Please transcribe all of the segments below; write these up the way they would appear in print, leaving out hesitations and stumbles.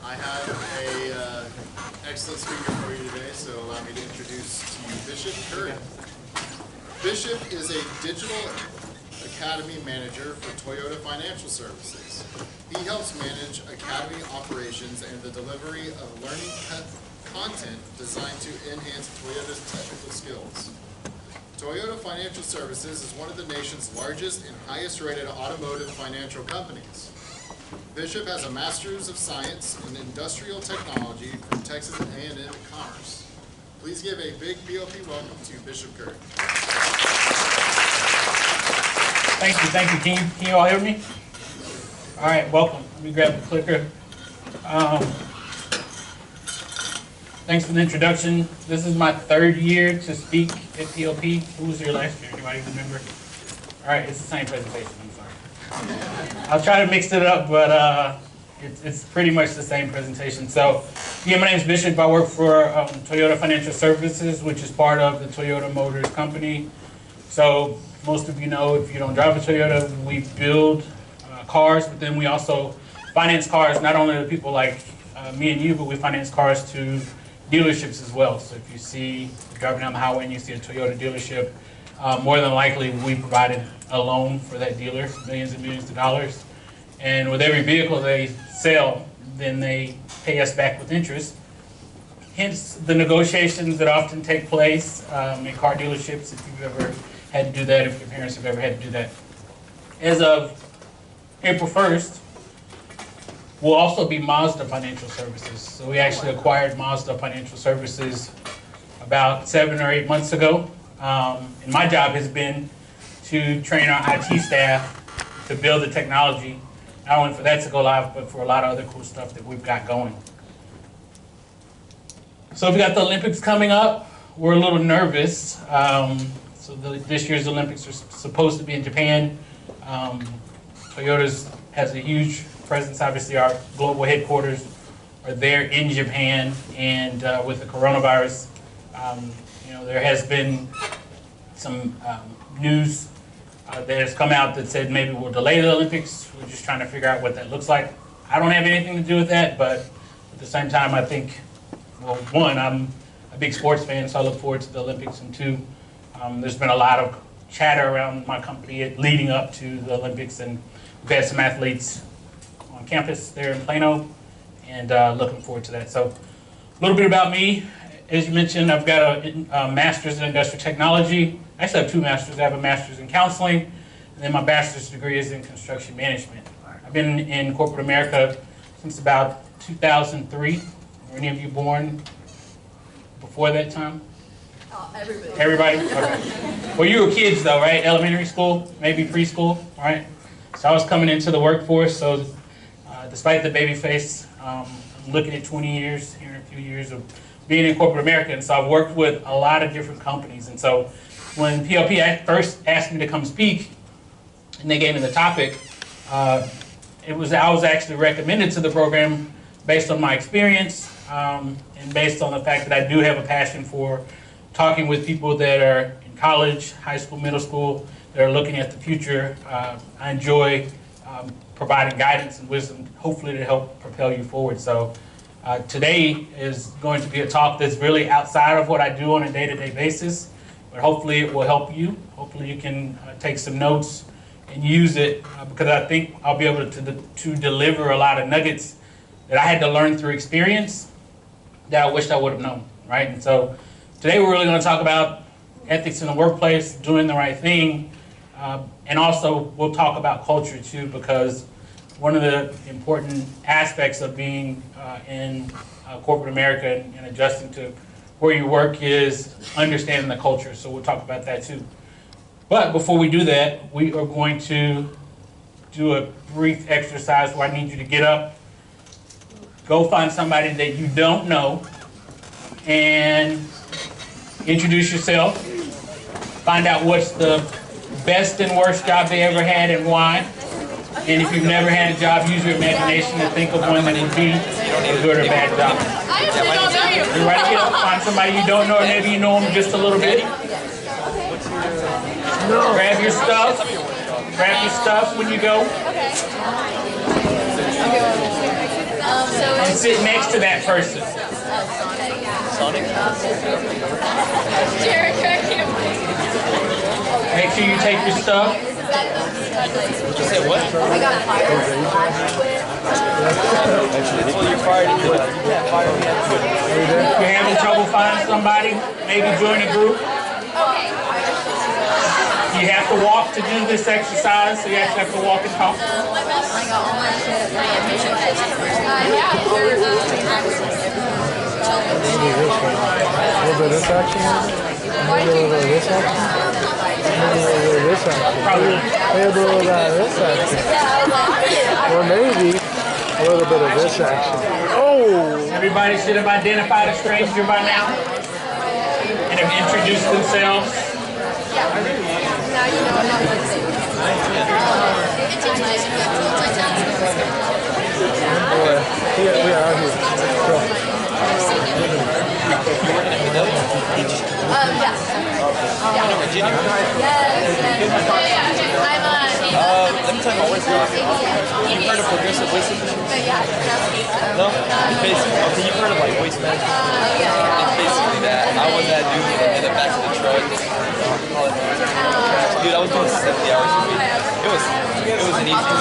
I have a excellent speaker for you today, so allow me to introduce to you Bishop Curry. Bishop is a digital academy manager for Toyota Financial Services. He helps manage academy operations and the delivery of learning content designed to enhance Toyota's technical skills. Toyota Financial Services is one of the nation's largest and highest rated automotive financial companies. Bishop has a Master's of Science in Industrial Technology from Texas A&M Commerce. Please give a big POP welcome to Bishop Curry. Thank you. Can you all hear me? All right, welcome. Let me grab the clicker. Thanks for the introduction. This is my third year to speak at POP. Who was here last year? Anybody remember? All right, it's the same presentation. I'm sorry. I'll try to mix it up, but it's pretty much the same presentation. So, yeah, my name is Bishop. I work for Toyota Financial Services, which is part of the Toyota Motors company. So, most of you know, if you don't drive a Toyota, we build cars, but then we also finance cars, not only to people like me and you, but we finance cars to dealerships as well. So if you see driving down the highway and you see a Toyota dealership, more than likely we provided a loan for that dealer, millions and millions of dollars. And with every vehicle they sell, then they pay us back with interest. Hence the negotiations that often take place in car dealerships, if you've ever had to do that, if your parents have ever had to do that. As of April 1st, will also be Mazda Financial Services. So we actually acquired Mazda Financial Services about 7 or 8 months ago. And my job has been to train our IT staff to build the technology, not only for that to go live, but for a lot of other cool stuff that we've got going. So we got the Olympics coming up. We're a little nervous. This year's Olympics are supposed to be in Japan. Toyota's has a huge presence. Obviously, our global headquarters are there in Japan, and with the coronavirus, there has been some news that has come out that said maybe we'll delay the Olympics. We're just trying to figure out what that looks like. I don't have anything to do with that, but at the same time, I think, well, one, I'm a big sports fan, so I look forward to the Olympics, and two, there's been a lot of chatter around my company leading up to the Olympics, and we've had some athletes on campus there in Plano, and looking forward to that. So a little bit about me. As you mentioned, I've got a master's in industrial technology. I actually have two masters. I have a master's in counseling, and then my bachelor's degree is in construction management. I've been in corporate America since about 2003. Were any of you born before that time? Everybody? Okay. Well, you were kids though, right? Elementary school, maybe preschool, right? So I was coming into the workforce, so despite the baby face, I'm looking at 20 years, here in a few years of being in corporate America, and so I've worked with a lot of different companies. And so when POP first asked me to come speak, and they gave me the topic, I was actually recommended to the program based on my experience, and based on the fact that I do have a passion for talking with people that are in college, high school, middle school, that are looking at the future. I enjoy providing guidance and wisdom, hopefully to help propel you forward. So today is going to be a talk that's really outside of what I do on a day-to-day basis, but hopefully it will help you. Hopefully you can take some notes and use it, because I think I'll be able to deliver a lot of nuggets that I had to learn through experience that I wished I would have known, right? And so today we're really going to talk about ethics in the workplace, doing the right thing, and also we'll talk about culture too, because one of the important aspects of being in corporate America and adjusting to where you work is understanding the culture. So we'll talk about that too. But before we do that, we are going to do a brief exercise where I need you to get up, go find somebody that you don't know, and introduce yourself. Find out what's the best and worst job they ever had and why. And if you've never had a job, use your imagination to think of one that would be a good or bad job. I actually don't know you. You're right, get up, find somebody you don't know, or maybe you know them just a little bit. Grab your stuff. Grab your stuff when you go. Okay. So sit next to that person. Sonic? Make sure you take your stuff. You said what? Well, you're fired. You can't fire me. If you're having trouble finding somebody, maybe join a group. You have to walk to do this exercise, so you actually have to walk and talk. A little bit of this action. A little bit of this action. A little bit of this action. Probably. Maybe a little bit of this action. Or maybe a little bit of this action. Oh! Everybody should have identified a stranger by now and have introduced themselves. Boy, we are out here. Let me tell you my waist job. You've heard of progressive waist efficiency? No? Okay, you've heard of like waist management? It's basically that. I was that dude in the back of the truck. Dude, I was doing 70 hours a week. It was an easy.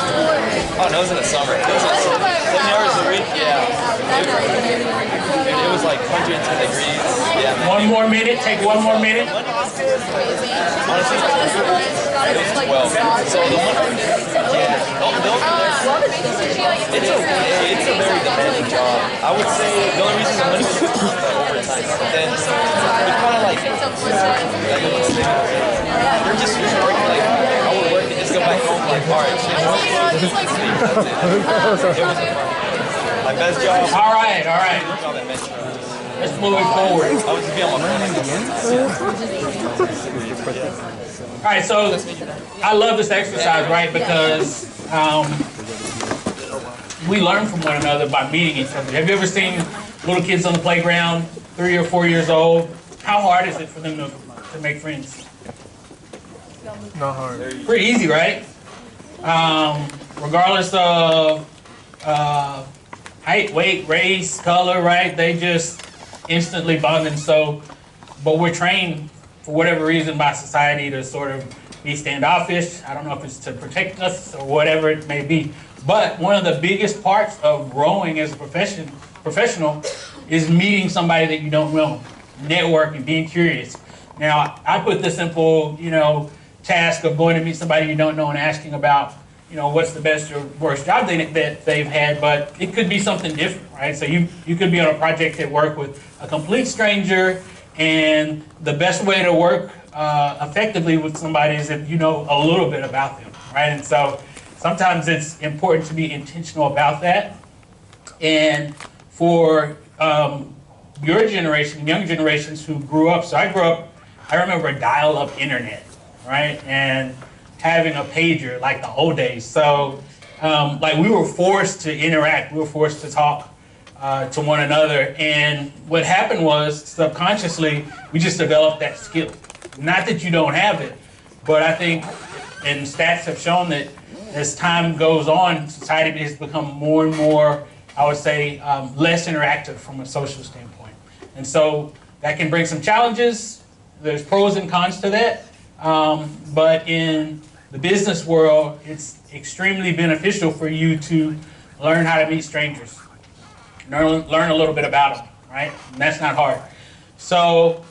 Oh no, it was in the summer. It was like 70 hours a week, yeah. It was like 110 degrees. Yeah. One more minute, take one more minute. Honestly, it was 12. So the one, yeah, it's okay. It's a very demanding job. I would say the only reason the money was overtime. But then it's kind of like you're just working like I would work and just go back home like alright, shit. It was my best job. All right, all right. Job at Metro. Let's move it forward. I was just be on my phone. All right, so I love this exercise, right? Because we learn from one another by meeting each other. Have you ever seen little kids on the playground, 3 or 4 years old? How hard is it for them to make friends? Not hard. Pretty easy, right? Regardless of height, weight, race, color, right? They just instantly bond. And so, but we're trained for whatever reason by society to sort of be standoffish. I don't know if it's to protect us or whatever it may be. But one of the biggest parts of growing as a professional is meeting somebody that you don't know, networking, being curious. Now, I put the simple, task of going to meet somebody you don't know and asking about, what's the best or worst job that they've had, but it could be something different, right? So you could be on a project at work with a complete stranger, and the best way to work effectively with somebody is if you know a little bit about them, right? And so sometimes it's important to be intentional about that. And for your generation, young generations who grew up, so I remember dial-up internet, right? And having a pager like the old days. So like we were forced to interact, we were forced to talk to one another. And what happened was subconsciously, we just developed that skill. Not that you don't have it, but I think, and stats have shown that as time goes on, society has become more and more, I would say, less interactive from a social standpoint. And so that can bring some challenges. There's pros and cons to that. But in the business world, it's extremely beneficial for you to learn how to meet strangers. Learn a little bit about them, right? And that's not hard. So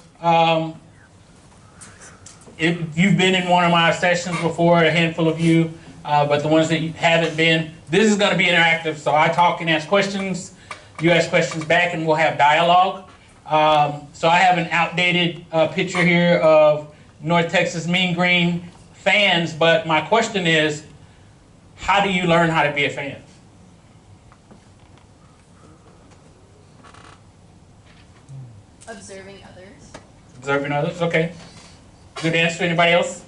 if you've been in one of my sessions before, a handful of you, but the ones that you haven't been, this is going to be interactive. So I talk and ask questions, you ask questions back, and we'll have dialogue. So I have an outdated picture here of North Texas Mean Green fans, but my question is, how do you learn how to be a fan? Observing others. Observing others, okay. Good answer. Anybody else?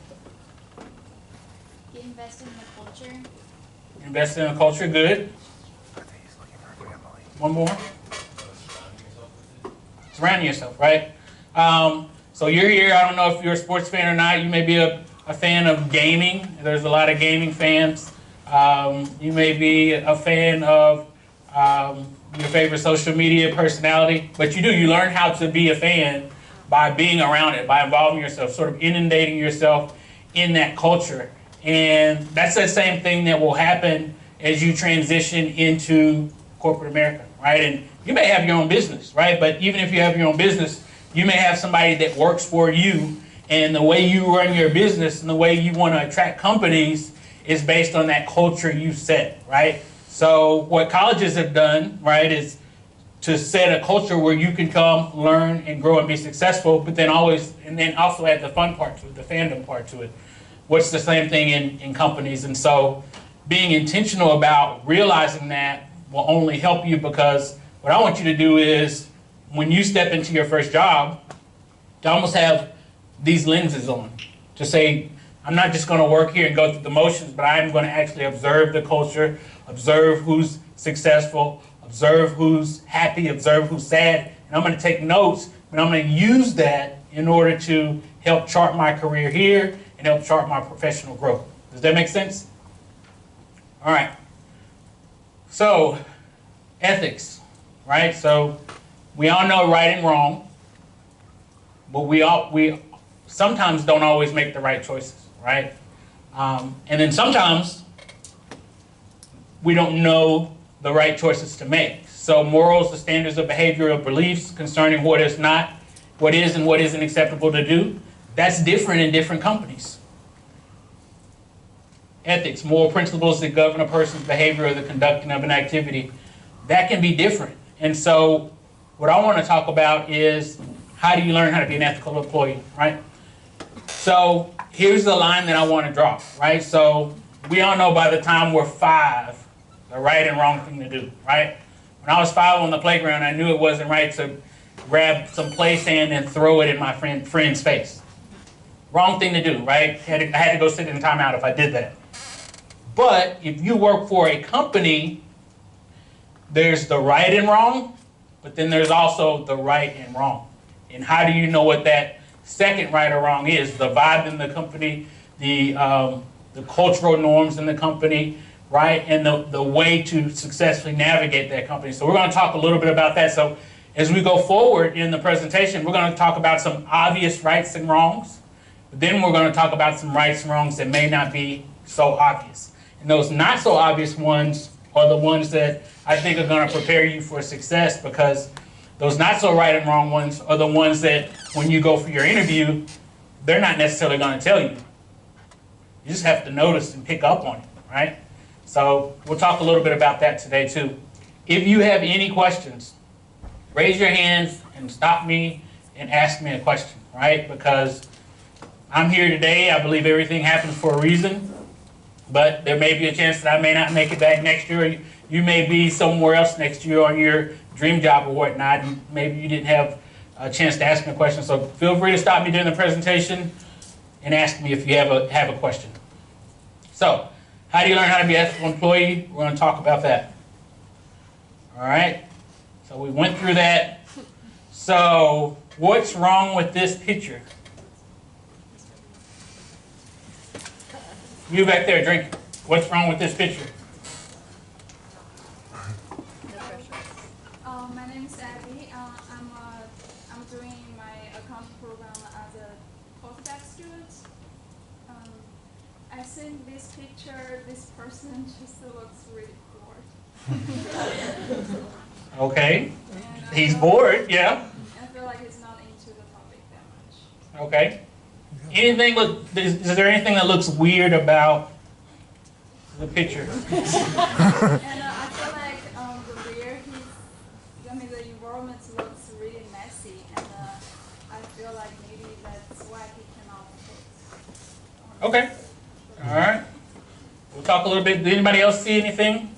Invest in the culture. Invest in a culture, good. One more. Surrounding yourself, right? So you're here, I don't know if you're a sports fan or not, you may be a fan of gaming. There's a lot of gaming fans. You may be a fan of your favorite social media personality, but you learn how to be a fan by being around it, by involving yourself, sort of inundating yourself in that culture. And that's the same thing that will happen as you transition into corporate America, right? And you may have your own business, right? But even if you have your own business, you may have somebody that works for you, and the way you run your business and the way you want to attract companies is based on that culture you set, right? So what colleges have done, right, is to set a culture where you can come, learn, and grow and be successful, but then also add the fun part to it, the fandom part to it. What's the same thing in companies? And so being intentional about realizing that will only help you, because what I want you to do is when you step into your first job, to almost have these lenses on. To say, I'm not just going to work here and go through the motions, but I am going to actually observe the culture, observe who's successful, observe who's happy, observe who's sad, and I'm going to take notes, and I'm going to use that in order to help chart my career here and help chart my professional growth. Does that make sense? All right. So, ethics, right? So, we all know right and wrong, but we sometimes don't always make the right choices, right? And then sometimes we don't know the right choices to make. So morals, the standards of behavioral beliefs concerning what is and what isn't acceptable to do, that's different in different companies. Ethics, moral principles that govern a person's behavior or the conducting of an activity, that can be different. And so what I want to talk about is, how do you learn how to be an ethical employee, right? So here's the line that I want to draw, right? So we all know by the time we're 5, the right and wrong thing to do, right? When I was 5 on the playground, I knew it wasn't right to grab some play sand and throw it in my friend's face. Wrong thing to do, right? I had to go sit in timeout if I did that. But if you work for a company, there's the right and wrong, but then there's also the right and wrong. And how do you know what that second right or wrong is? The vibe in the company, the cultural norms in the company, right? And the way to successfully navigate that company. So we're going to talk a little bit about that. So as we go forward in the presentation, we're going to talk about some obvious rights and wrongs. But then we're going to talk about some rights and wrongs that may not be so obvious. And those not so obvious ones are the ones that I think are going to prepare you for success, because those not so right and wrong ones are the ones that when you go for your interview, they're not necessarily going to tell you. You just have to notice and pick up on it, right? So we'll talk a little bit about that today too. If you have any questions, raise your hands and stop me and ask me a question, right? Because I'm here today. I believe everything happens for a reason, but there may be a chance that I may not make it back next year. You may be somewhere else next year on your dream job or whatnot, and maybe you didn't have a chance to ask me a question. So feel free to stop me during the presentation and ask me if you have a question. So, how do you learn how to be an ethical employee? We're going to talk about that. All right? So we went through that. So what's wrong with this picture? You back there drinking. What's wrong with this picture? My name is Abby. I'm doing my accounting program as a postdoc student. I think this picture, this person just looks really bored. Okay. And He's bored, yeah. I feel like he's not into the topic that much. Okay. Is there anything that looks weird about the picture? And I feel like the environment looks really messy, and I feel like maybe that's why he cannot focus. Okay. All right. We'll talk a little bit. Did anybody else see anything?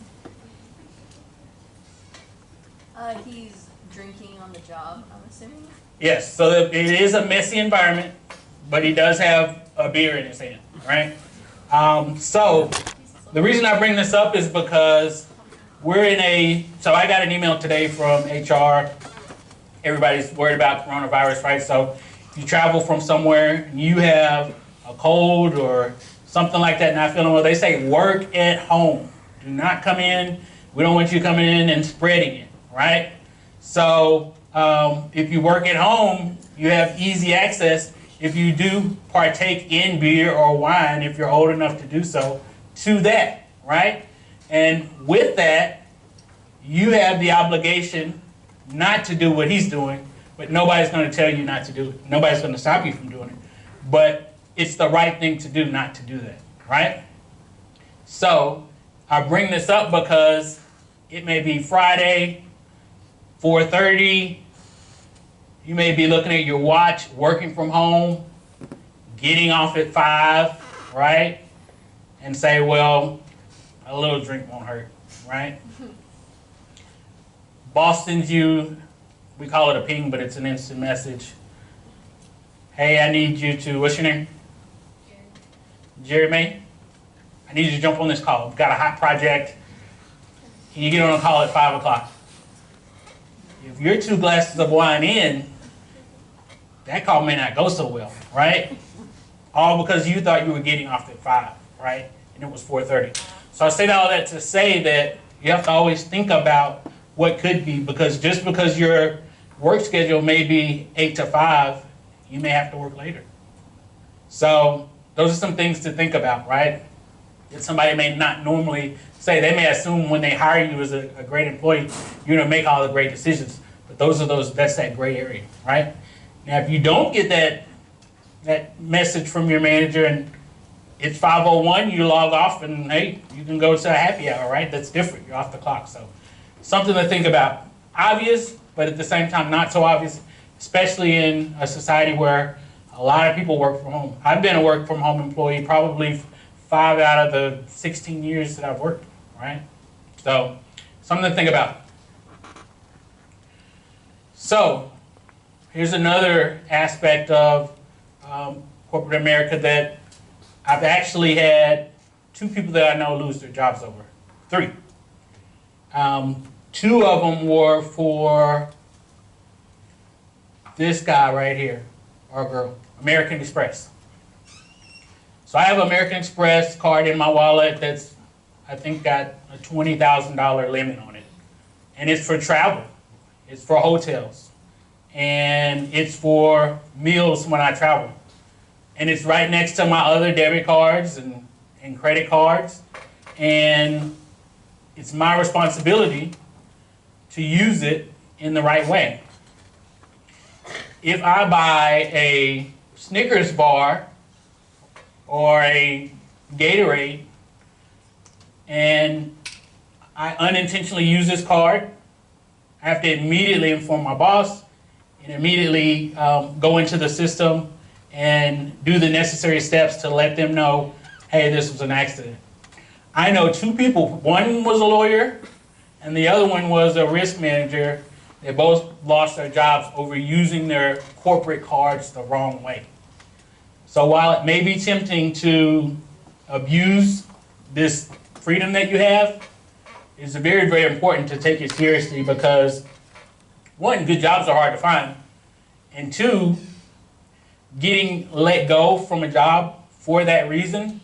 He's drinking on the job, I'm assuming. Yes. So it is a messy environment, but he does have a beer in his hand, right? So the reason I bring this up is because so I got an email today from HR. Everybody's worried about coronavirus, right? So if you travel from somewhere and you have a cold or something like that, not feeling well, they say work at home. Do not come in We don't want you coming in and spreading it, right? So if you work at home, you have easy access, if you do partake in beer or wine, if you're old enough to do so, to that, right? And with that, you have the obligation not to do what he's doing, but nobody's going to tell you not to do it. Nobody's going to stop you from doing it. But it's the right thing to do not to do that, right? So I bring this up because it may be Friday, 4:30. You may be looking at your watch, working from home, getting off at 5, right? And say, well, a little drink won't hurt, right? Boss sends you, we call it a ping, but it's an instant message. Hey, I need you to, what's your name? Jeremy. I need you to jump on this call. We've got a hot project. Can you get on a call at 5 o'clock? If you're 2 glasses of wine in, that call may not go so well, right? All because you thought you were getting off at 5, right? And it was 4:30. So I say all that to say that you have to always think about what could be, because just because your work schedule may be 8 to 5, you may have to work later. So those are some things to think about, right? That somebody may not normally say. They may assume when they hire you as a great employee, you're going to make all the great decisions. But that's that gray area, right? Now, if you don't get that message from your manager and it's 5:01, you log off and, hey, you can go to a happy hour, right? That's different. You're off the clock. So something to think about. Obvious, but at the same time not so obvious, especially in a society where a lot of people work from home. I've been a work from home employee probably 5 out of the 16 years that I've worked, right? So something to think about. So here's another aspect of corporate America that I've actually had 2 people that I know lose their jobs over. 3. 2 of them were for this guy right here, or girl, American Express. So I have an American Express card in my wallet that's, I think, got a $20,000 limit on it. And it's for travel. It's for hotels. And it's for meals when I travel. And it's right next to my other debit cards and credit cards. And it's my responsibility to use it in the right way. If I buy a Snickers bar or a Gatorade and I unintentionally use this card, I have to immediately inform my boss and immediately go into the system and do the necessary steps to let them know, hey, this was an accident. I know 2 people. One was a lawyer and the other one was a risk manager. They both lost their jobs over using their corporate cards the wrong way. So while it may be tempting to abuse this freedom that you have, it's very, very important to take it seriously because, 1, good jobs are hard to find, and 2, getting let go from a job for that reason,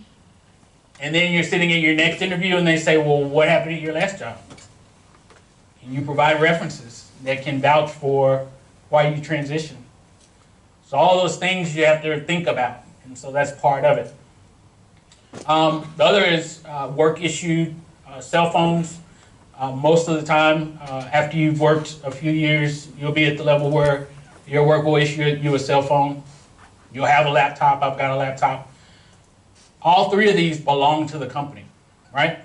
and then you're sitting in your next interview and they say, well, what happened at your last job? And you provide references that can vouch for why you transitioned. So all those things you have to think about, and so that's part of it. The other is work-issued cell phones. Most of the time, after you've worked a few years, you'll be at the level where your work will issue you a cell phone. You'll have a laptop. I've got a laptop. All 3 of these belong to the company, right?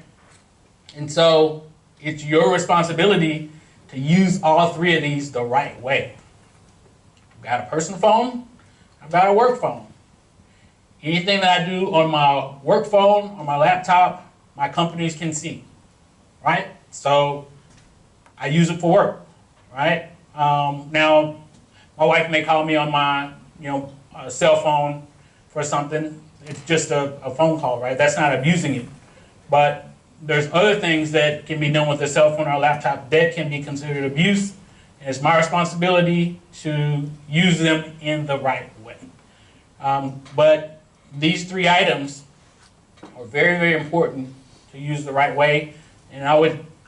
And so it's your responsibility to use all 3 of these the right way. I've got a personal phone. I've got a work phone. Anything that I do on my work phone, on my laptop, my companies can see, right? So I use it for work, right? Now, my wife may call me on my, cell phone for something. It's just a phone call, right? That's not abusing it. But there's other things that can be done with a cell phone or a laptop that can be considered abuse. And it's my responsibility to use them in the right way. But these 3 items are very, very important to use the right way. And I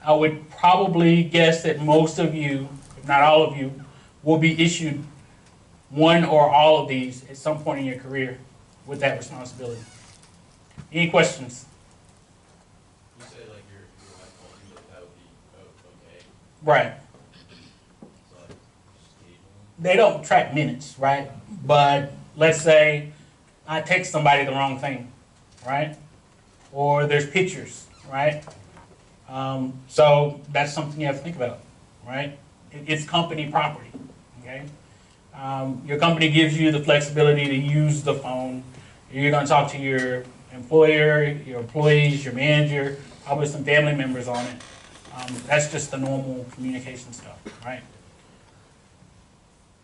I would probably guess that most of you, if not all of you, will be issued one or all of these at some point in your career with that responsibility. Any questions? You say like your wife told you that would be okay. Right. So like just occasionally. They don't track minutes, right? But let's say I text somebody the wrong thing, right? Or there's pictures, right? So that's something you have to think about, right? It's company property, okay? Your company gives you the flexibility to use the phone. You're going to talk to your employer, your employees, your manager, probably some family members on it. That's just the normal communication stuff, right?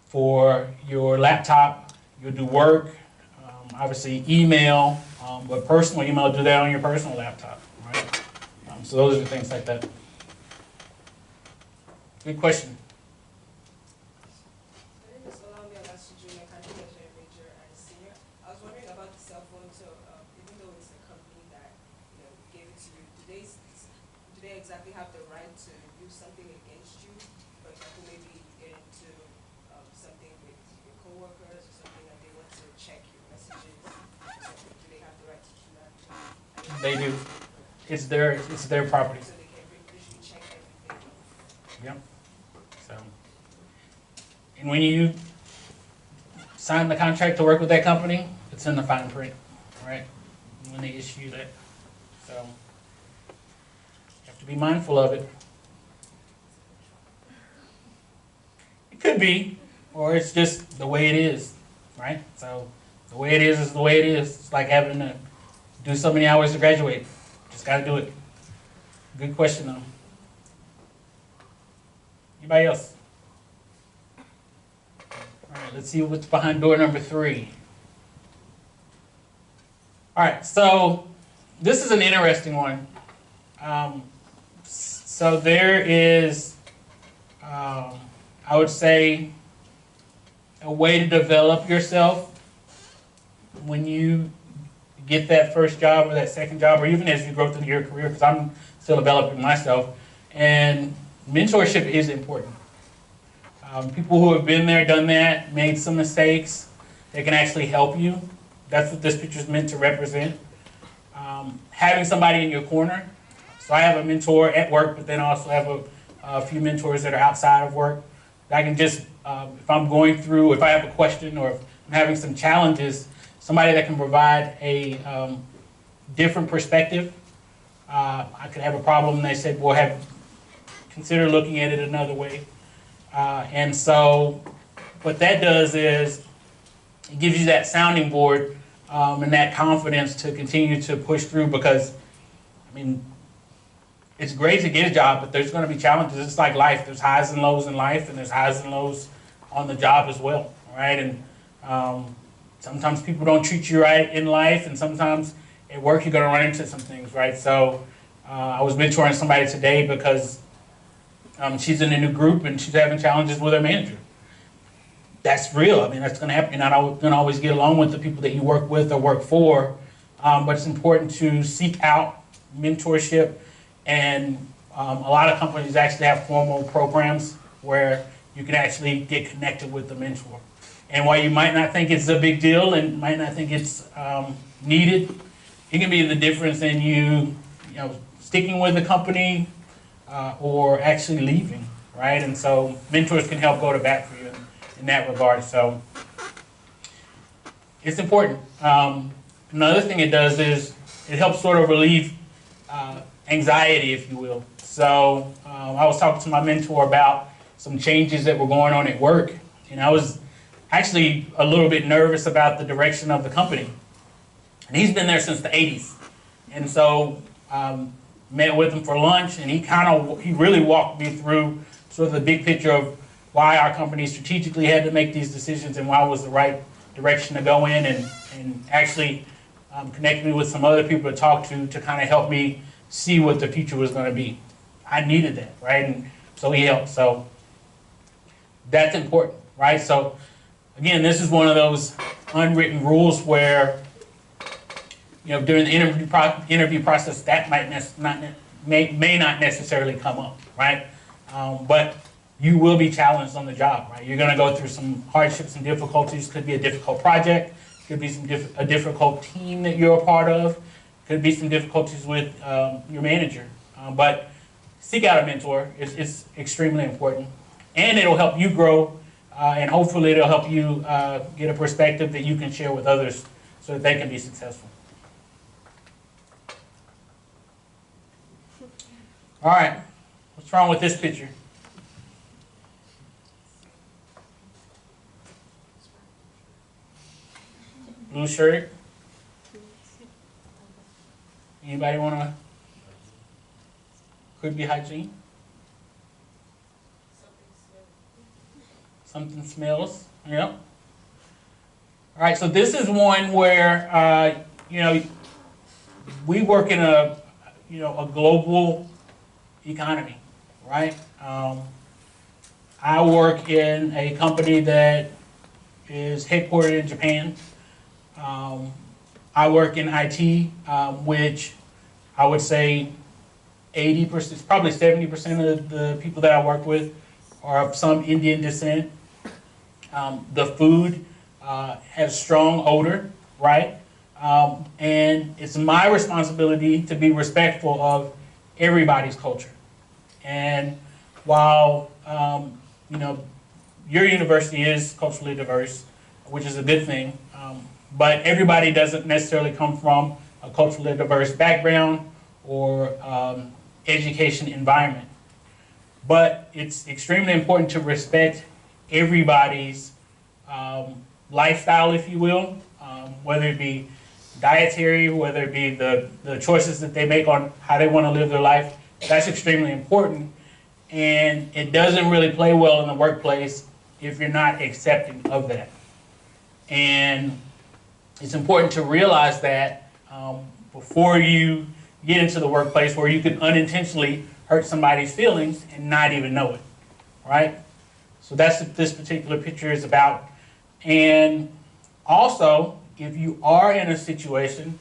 For your laptop, you'll do work, obviously email, but personal email, do that on your personal laptop, right? So those are things like that. Good question. Just allow me to ask you, junior, continuation major and senior. I was wondering about the cell phone. So even though it's a company that gave it to you, do they exactly have the right to use something against you? For example, maybe get into something with your coworkers or something that they want to check your messages. Do they have the right to do that? They do. It's their property. So they can visually check everything. Yep. So, and when you sign the contract to work with that company, it's in the fine print, right? When they issue that. So, you have to be mindful of it. It could be, or it's just the way it is, right? So, the way it is the way it is. It's like having to do so many hours to graduate. Just got to do it. Good question, though. Anybody else? All right, let's see what's behind door number 3. All right, so this is an interesting one. So there is, I would say, a way to develop yourself when you get that first job or that second job, or even as you grow through your career, because I'm still developing myself. And mentorship is important. People who have been there, done that, made some mistakes, they can actually help you. That's what this picture is meant to represent. Having somebody in your corner. So I have a mentor at work, but then I also have a few mentors that are outside of work. I can just, if I'm going through, if I have a question or if I'm having some challenges, somebody that can provide a different perspective. I could have a problem and they said, well, consider looking at it another way. And so what that does is it gives you that sounding board and that confidence to continue to push through, because, I mean, it's great to get a job, but there's going to be challenges. It's like life. There's highs and lows in life, and there's highs and lows on the job as well, right? And sometimes people don't treat you right in life, and sometimes at work you're going to run into some things, right? So I was mentoring somebody today because she's in a new group and she's having challenges with her manager. That's real. I mean, that's going to happen. You're not going to always get along with the people that you work with or work for, but it's important to seek out mentorship. And a lot of companies actually have formal programs where you can actually get connected with the mentor. And while you might not think it's a big deal and might not think it's needed, it can be the difference in you sticking with the company or actually leaving, right? And so mentors can help go to bat for you in that regard. So it's important. Another thing it does is it helps sort of relieve anxiety, if you will. So I was talking to my mentor about some changes that were going on at work, and I was actually a little bit nervous about the direction of the company. And he's been there since the 80s. And so met with him for lunch, and he really walked me through sort of the big picture of why our company strategically had to make these decisions and why it was the right direction to go in, and actually connect me with some other people to talk to kind of help me see what the future was going to be. I needed that, right? And so he helped. So that's important, right? So again, this is one of those unwritten rules where, during the interview process, that might not may not necessarily come up, right? But you will be challenged on the job, right? You're going to go through some hardships and difficulties. Could be a difficult project. Could be a difficult team that you're a part of. Could be some difficulties with your manager. But seek out a mentor. It's extremely important. And it'll help you grow. And hopefully it'll help you get a perspective that you can share with others so that they can be successful. All right. What's wrong with this picture? Blue shirt. Anybody want to? Could be hygiene. Something smells. Yep. All right. So this is one where we work in a global economy, right? I work in a company that is headquartered in Japan. I work in IT, which I would say 80%, probably 70% of the people that I work with are of some Indian descent. The food has strong odor, right? And it's my responsibility to be respectful of everybody's culture. And while your university is culturally diverse, which is a good thing, but everybody doesn't necessarily come from a culturally diverse background or education environment. But it's extremely important to respect everybody's lifestyle, if you will, whether it be dietary, whether it be the choices that they make on how they want to live their life. That's extremely important. And it doesn't really play well in the workplace if you're not accepting of that. And it's important to realize that before you get into the workplace where you can unintentionally hurt somebody's feelings and not even know it, right? So that's what this particular picture is about. And also, if you are in a situation,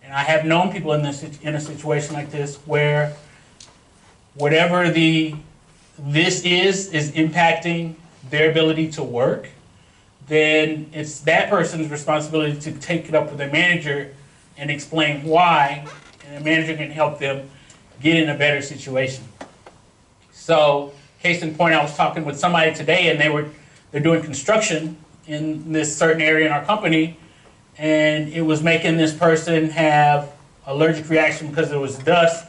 and I have known people in a situation like this where whatever this is impacting their ability to work, then it's that person's responsibility to take it up with their manager and explain why, and the manager can help them get in a better situation. So, case in point, I was talking with somebody today, and they're doing construction in this certain area in our company, and it was making this person have allergic reaction because there was dust.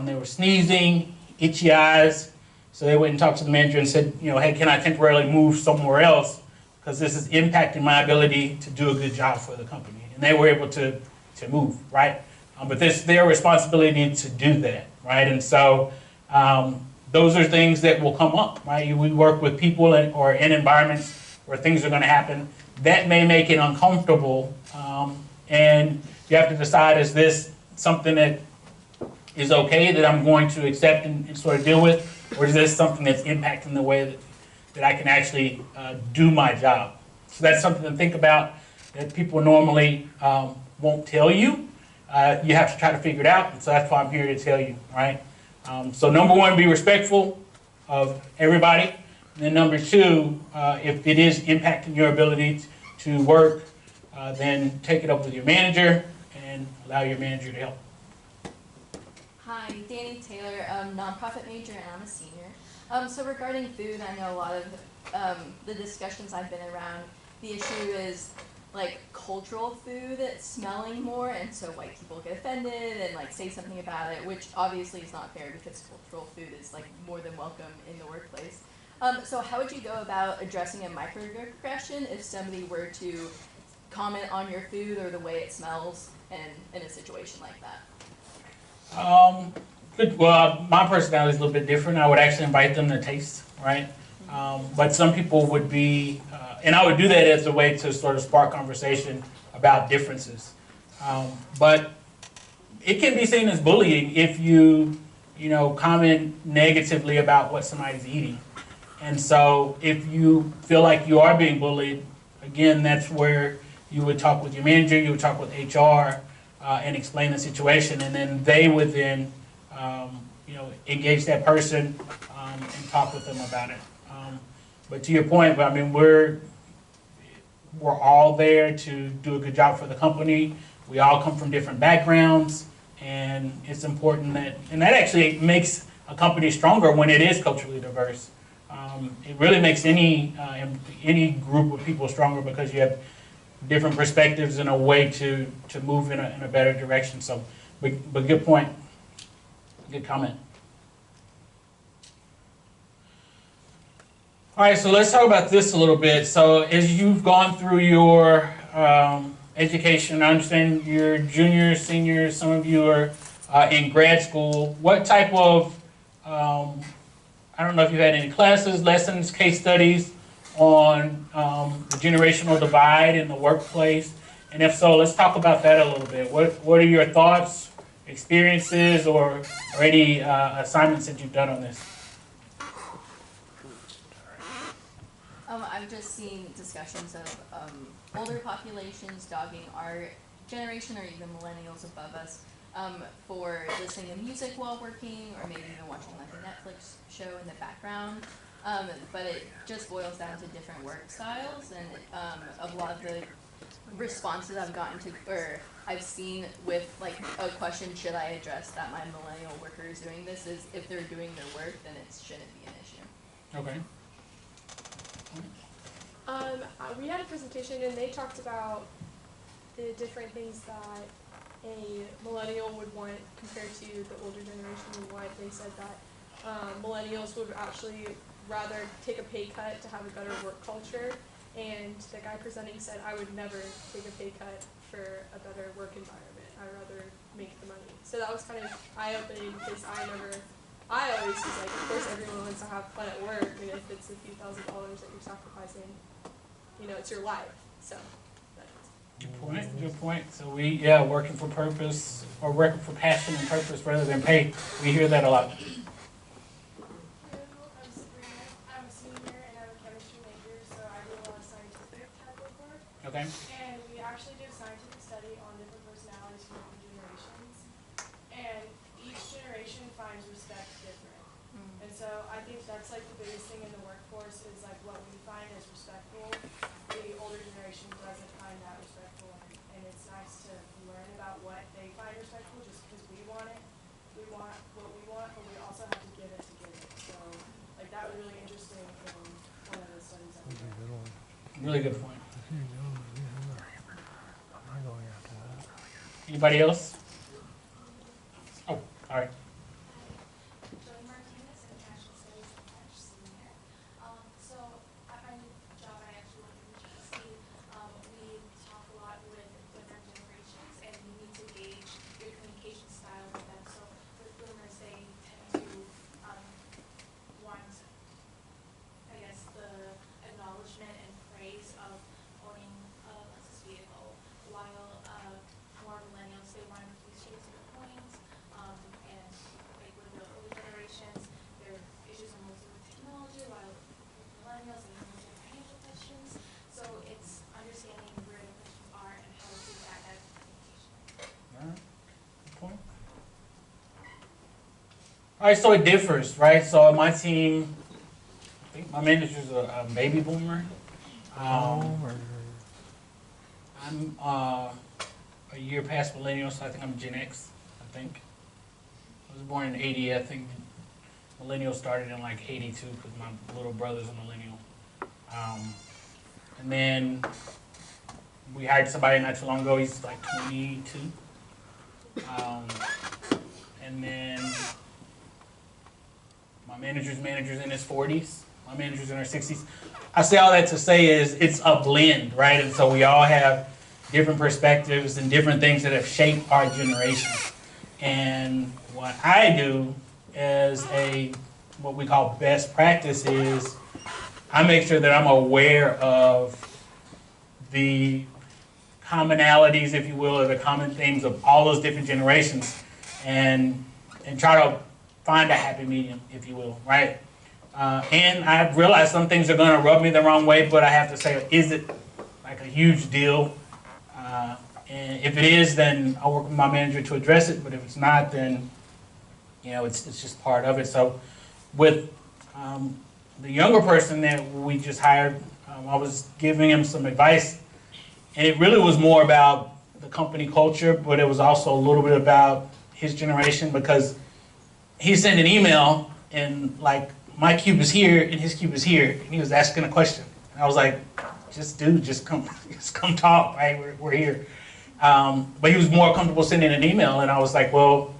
They were sneezing, itchy eyes. So they went and talked to the manager and said, hey, can I temporarily move somewhere else? Because this is impacting my ability to do a good job for the company. And they were able to move, right? But it's their responsibility to do that, right? And so those are things that will come up, right? We work with people or in environments where things are going to happen. That may make it uncomfortable. And you have to decide, is this something that is okay that I'm going to accept and sort of deal with? Or is this something that's impacting the way that I can actually do my job? So that's something to think about that people normally won't tell you. You have to try to figure it out, and so that's why I'm here to tell you, right? So number one, be respectful of everybody. And then number two, if it is impacting your ability to work, then take it up with your manager and allow your manager to help. Hi, Danny Taylor, nonprofit major, and I'm a senior. So regarding food, I know a lot of the discussions I've been around, the issue is like cultural food smelling more, and so white people get offended and like say something about it, which obviously is not fair because cultural food is like more than welcome in the workplace. So how would you go about addressing a microaggression if somebody were to comment on your food or the way it smells in a situation like that? Good. Well, my personality is a little bit different. I would actually invite them to taste, right? But some people would be, and I would do that as a way to sort of spark conversation about differences. But it can be seen as bullying if you comment negatively about what somebody's eating. And so if you feel like you are being bullied, again, that's where you would talk with your manager, you would talk with HR, and explain the situation, and then they would then engage that person and talk with them about it. But to your point, I mean, we're all there to do a good job for the company. We all come from different backgrounds, and it's important and that actually makes a company stronger when it is culturally diverse. It really makes any group of people stronger because you have different perspectives and a way to move in a better direction. So, but good point. Good comment. All right, so let's talk about this a little bit. So as you've gone through your education, I understand you're juniors, seniors, some of you are in grad school. What type of, I don't know if you had any classes, lessons, case studies on the generational divide in the workplace? And if so, let's talk about that a little bit. What are your thoughts, experiences, or any assignments that you've done on this? I've just seen discussions of older populations dogging our generation or even millennials above us for listening to music while working, or maybe even watching like a Netflix show in the background. But it just boils down to different work styles, and a lot of the responses I've gotten to, or I've seen with like a question, should I address that my millennial worker is doing this, is if they're doing their work, then it shouldn't be an issue. Okay. We had a presentation and they talked about the different things that a millennial would want compared to the older generation would want. They said that millennials would actually rather take a pay cut to have a better work culture, and the guy presenting said, I would never take a pay cut for a better work environment. I'd rather make the money. So that was kind of eye-opening because I always was like, of course everyone wants to have fun at work, and if it's a few $1,000s that you're sacrificing, it's your life. So Good point. So working for purpose, or working for passion and purpose rather than pay. We hear that a lot. I'm Sabrina. I'm a senior and I'm a chemistry major, so I do a lot of scientific type of work. Okay. And we actually do a scientific study on different personalities from different generations. And each generation finds respect different. And so I think that's like the biggest thing in the workforce is like what we find as respectful. The older generation doesn't find that respectful, and it's nice to learn about what they find respectful just because we want it. We want what we want, but we also have to give it to get it. So like that was really interesting in one of the studies that we did. Really good point. Anybody else? Oh, all right. Joey Martinez, International Studies and French senior. So at my new job, I actually work in GC. We talk a lot with different generations, and you need to gauge your communication style with them. So with boomers, they tend to want, I guess, the acknowledgement and praise of owning a Lexus vehicle, while more millennials, they want to be straight to the point. And like with the older generations, their issues are mostly with technology, while with millennials, they have more financial questions. So it's understanding where the questions are and how to do that communication. All right. Good point. All right, so it differs, right? So my team, I think my manager's a baby boomer. I'm a year past millennial, so I think I'm Gen X, I think. I was born in 80, I think millennials started in like 82 because my little brother's a millennial. And then we hired somebody not too long ago, he's like 22. And then my manager's in his 40s. My manager's in her 60s. I say all that to say is it's a blend, right? And so we all have different perspectives and different things that have shaped our generation. And what I do as what we call best practice is I make sure that I'm aware of the commonalities, if you will, or the common themes of all those different generations and try to find a happy medium, if you will, right? And I've realized some things are going to rub me the wrong way, but I have to say, is it like a huge deal? And if it is, then I'll work with my manager to address it. But if it's not, then you know, it's just part of it. So with the younger person that we just hired, I was giving him some advice, and it really was more about the company culture, but it was also a little bit about his generation, because he sent an email and like, my cube is here and his cube is here, and he was asking a question. And I was like, just come talk, right? We're here. But he was more comfortable sending an email, and I was like, well,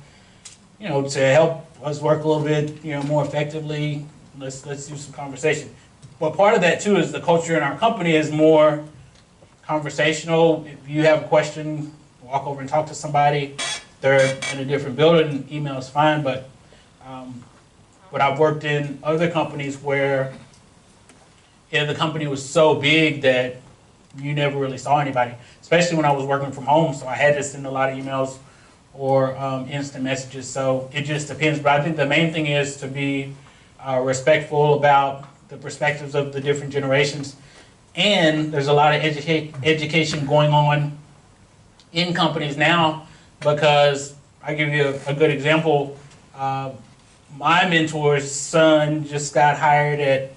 you know, to help us work a little bit, you know, more effectively, let's do some conversation. But part of that too is the culture in our company is more conversational. If you have a question, walk over and talk to somebody. They're in a different building, email is fine, but I've worked in other companies where the company was so big that you never really saw anybody, especially when I was working from home, so I had to send a lot of emails or instant messages, so it just depends. But I think the main thing is to be respectful about the perspectives of the different generations, and there's a lot of education going on in companies now, because I give you a good example. My mentor's son just got hired at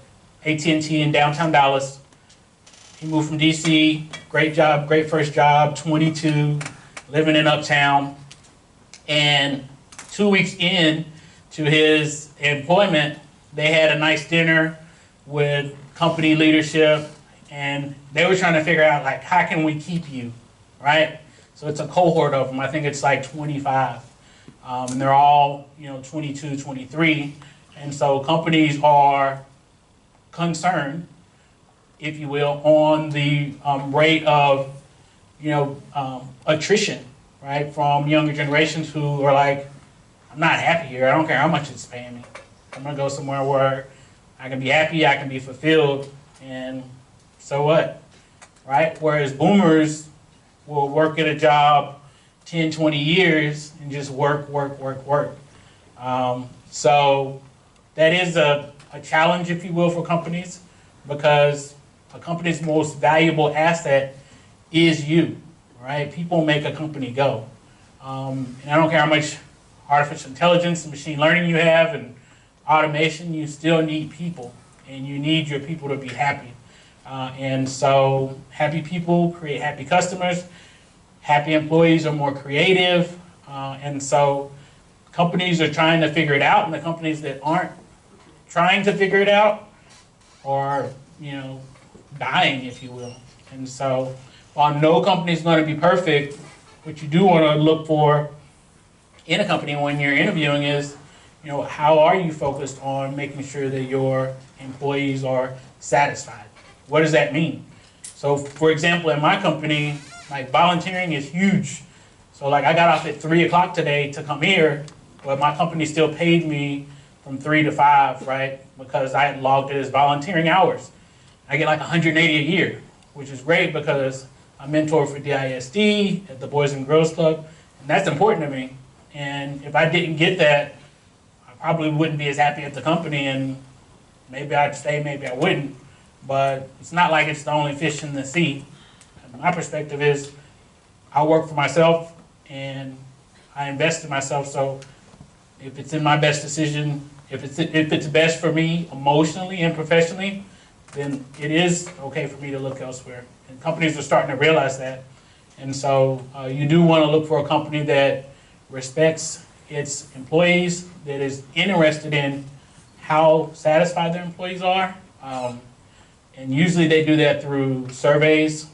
AT&T in downtown Dallas. He moved from DC, great job, great first job, 22, living in Uptown. And 2 weeks in to his employment, they had a nice dinner with company leadership, and they were trying to figure out, like, how can we keep you, right? So it's a cohort of them. I think it's like 25. And they're all, you know, 22, 23. And so companies are concerned, if you will, on the rate of, you know, attrition, right, from younger generations who are like, I'm not happy here. I don't care how much it's paying me. I'm going to go somewhere where I can be happy, I can be fulfilled, and so what, right? Whereas boomers will work at a job 10, 20 years and just work. So that is a challenge, if you will, for companies, because a company's most valuable asset is you, right? People make a company go. And I don't care how much artificial intelligence and machine learning you have and automation, you still need people, and you need your people to be happy. And so happy people create happy customers. Happy employees are more creative, and so companies are trying to figure it out, and the companies that aren't trying to figure it out are, you know, dying, if you will. And so while no company is going to be perfect, what you do want to look for in a company when you're interviewing is, you know, how are you focused on making sure that your employees are satisfied? What does that mean? So, for example, in my company, like, volunteering is huge. So, like, I got off at 3 o'clock today to come here, but my company still paid me from 3 to 5, right? Because I had logged it as volunteering hours. I get like 180 a year, which is great because I mentor for DISD at the Boys and Girls Club, and that's important to me. And if I didn't get that, I probably wouldn't be as happy at the company, and maybe I'd stay, maybe I wouldn't. But it's not like it's the only fish in the sea. My perspective is I work for myself and I invest in myself, so if it's in my best decision, if it's best for me emotionally and professionally, then it is okay for me to look elsewhere. And companies are starting to realize that. And so you do want to look for a company that respects its employees, that is interested in how satisfied their employees are. And usually they do that through surveys.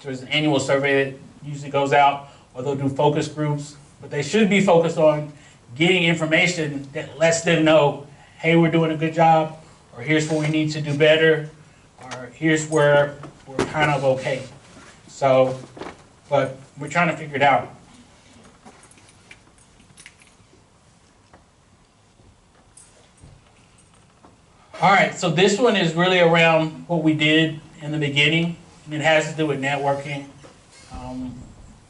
There's an annual survey that usually goes out, or they'll do focus groups. But they should be focused on getting information that lets them know, hey, we're doing a good job, or here's what we need to do better, or here's where we're kind of okay. So, but we're trying to figure it out. All right, so this one is really around what we did in the beginning, and it has to do with networking.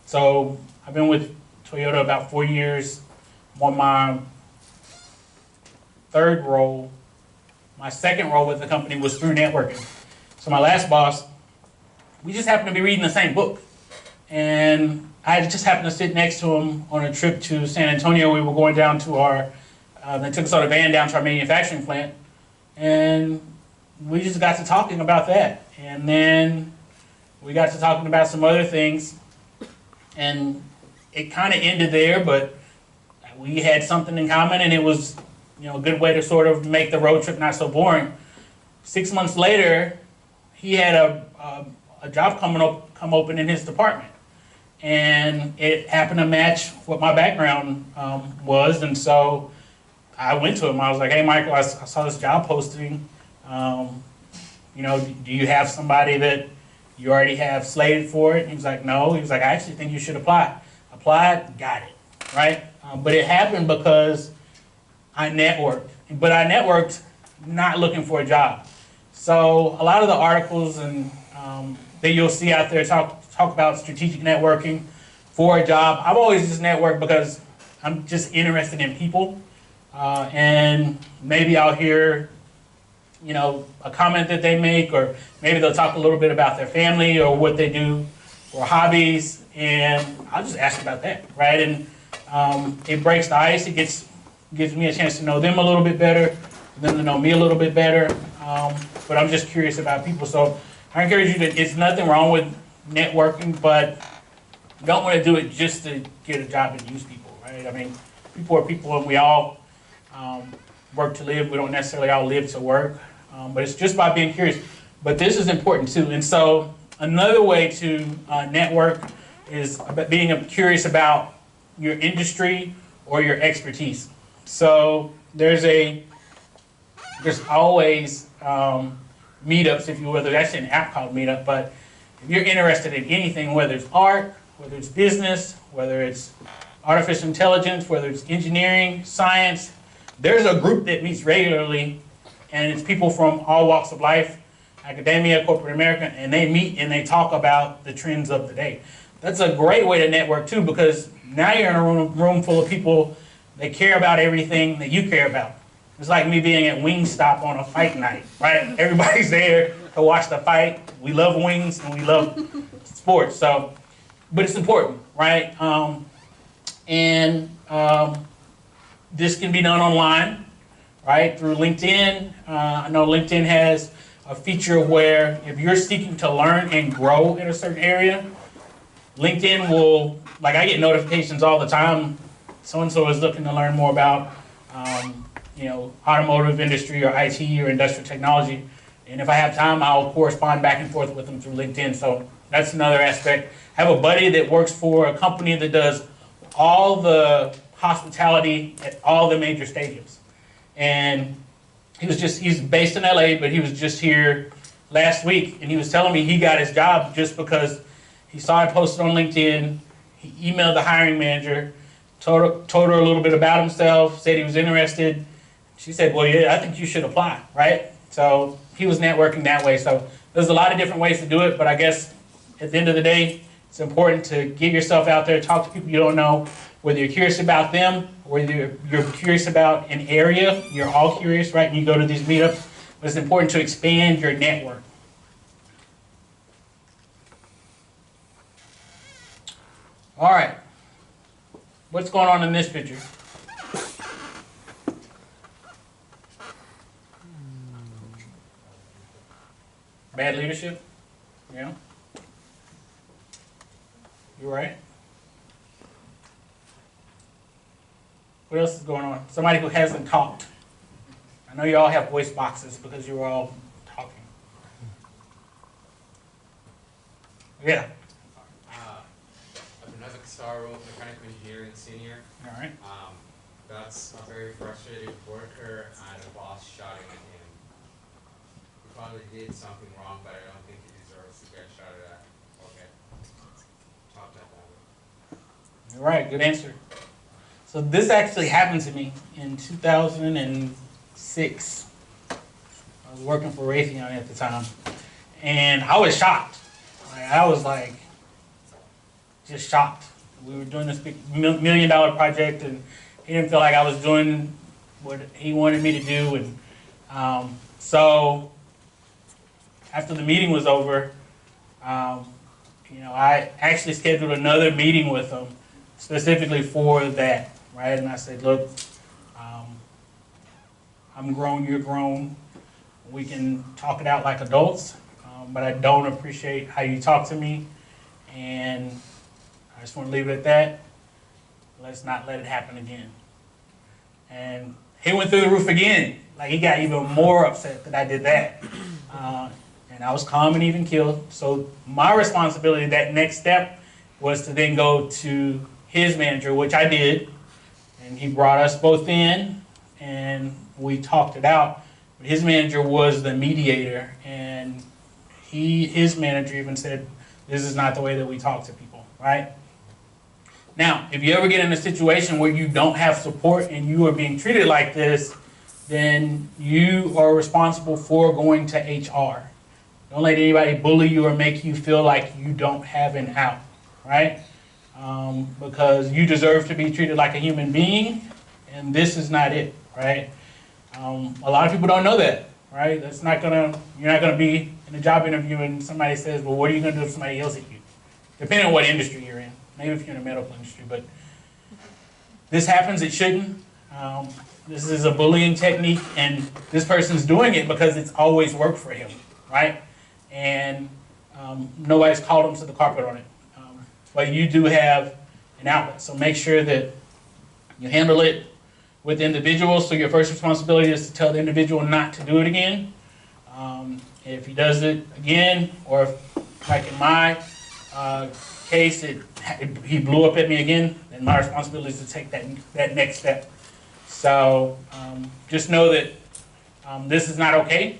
So I've been with Toyota about 4 years. I'm on my third role. My second role with the company was through networking. So my last boss, we just happened to be reading the same book. And I just happened to sit next to him on a trip to San Antonio. We were going down to our they took us on a van down to our manufacturing plant, and we just got to talking about that. And then we got to talking about some other things, and it kind of ended there, but we had something in common, and it was, you know, a good way to sort of make the road trip not so boring. 6 months later, he had a job come open in his department, and it happened to match what my background was, and so I went to him. I was like, "Hey, Michael, I saw this job posting. You know, do you have somebody that you already have slated for it?" He was like, "No." He was like, "I actually think you should apply." Applied, got it, right? But it happened because I networked. But I networked not looking for a job. So a lot of the articles and that you'll see out there talk about strategic networking for a job. I've always just networked because I'm just interested in people. And maybe I'll hear, you know, a comment that they make, or maybe they'll talk a little bit about their family or what they do or hobbies, and I'll just ask about that, right? And it breaks the ice. It gives me a chance to know them a little bit better, for them to know me a little bit better. But I'm just curious about people. So I encourage you that it's nothing wrong with networking, but you don't want to do it just to get a job and use people, right? I mean, people are people, and we all work to live. We don't necessarily all live to work, but it's just by being curious. But this is important too. And so another way to network is about being curious about your industry or your expertise. So there's always meetups, if you will. There's actually an app called Meetup, but if you're interested in anything, whether it's art, whether it's business, whether it's artificial intelligence, whether it's engineering, science, there's a group that meets regularly, and it's people from all walks of life, academia, corporate America, and they meet and they talk about the trends of the day. That's a great way to network too, because now you're in a room full of people that care about everything that you care about. It's like me being at Wingstop on a fight night, right? Everybody's there to watch the fight. We love wings and we love sports, so, but it's important, right? This can be done online, right? Through LinkedIn. I know LinkedIn has a feature where if you're seeking to learn and grow in a certain area, LinkedIn will, like I get notifications all the time, so-and-so is looking to learn more about, you know, automotive industry or IT or industrial technology. And if I have time, I'll correspond back and forth with them through LinkedIn. So that's another aspect. I have a buddy that works for a company that does all the hospitality at all the major stadiums. And he's based in LA, but he was just here last week, and he was telling me he got his job just because he saw it posted on LinkedIn. He emailed the hiring manager, told her a little bit about himself, said he was interested. She said, "Well, yeah, I think you should apply," right? So he was networking that way. So there's a lot of different ways to do it, but I guess at the end of the day, it's important to get yourself out there, talk to people you don't know, whether you're curious about them, whether you're curious about an area. You're all curious, right? And you go to these meetups, but it's important to expand your network. All right. What's going on in this picture? Bad leadership? Yeah. You right? What else is going on? Somebody who hasn't talked. I know you all have voice boxes because you were all talking. Yeah. I've been as a Casaro mechanical engineering senior. All right. That's a very frustrated worker and a boss shouting at him. He probably did something wrong, but I don't think he deserves to get shouted at. Okay. Talk that way. All right, good answer. So this actually happened to me in 2006. I was working for Raytheon at the time, and I was shocked. I was like, just shocked. We were doing this big $1 million project, and he didn't feel like I was doing what he wanted me to do. And so after the meeting was over, you know, I actually scheduled another meeting with him specifically for that, right? And I said, look, I'm grown, you're grown. We can talk it out like adults, but I don't appreciate how you talk to me, and I just want to leave it at that. Let's not let it happen again. And he went through the roof again. Like, he got even more upset that I did that. And I was calm and even keeled. So my responsibility, that next step, was to then go to his manager, which I did. And he brought us both in, and we talked it out. But his manager was the mediator, and his manager even said, this is not the way that we talk to people, right? Now, if you ever get in a situation where you don't have support and you are being treated like this, then you are responsible for going to HR. Don't let anybody bully you or make you feel like you don't have an out, right? Because you deserve to be treated like a human being, and this is not it, right? A lot of people don't know that, right? You're not gonna be in a job interview and somebody says, well, what are you gonna do if somebody yells at you? Depending on what industry you're in. Maybe if you're in the medical industry, but this happens, it shouldn't. This is a bullying technique, and this person's doing it because it's always worked for him, right? And nobody's called him to the carpet on it. But you do have an outlet, so make sure that you handle it with individuals. So your first responsibility is to tell the individual not to do it again. If he does it again, or if, like in my case, he blew up at me again, then my responsibility is to take that next step. So just know that this is not okay.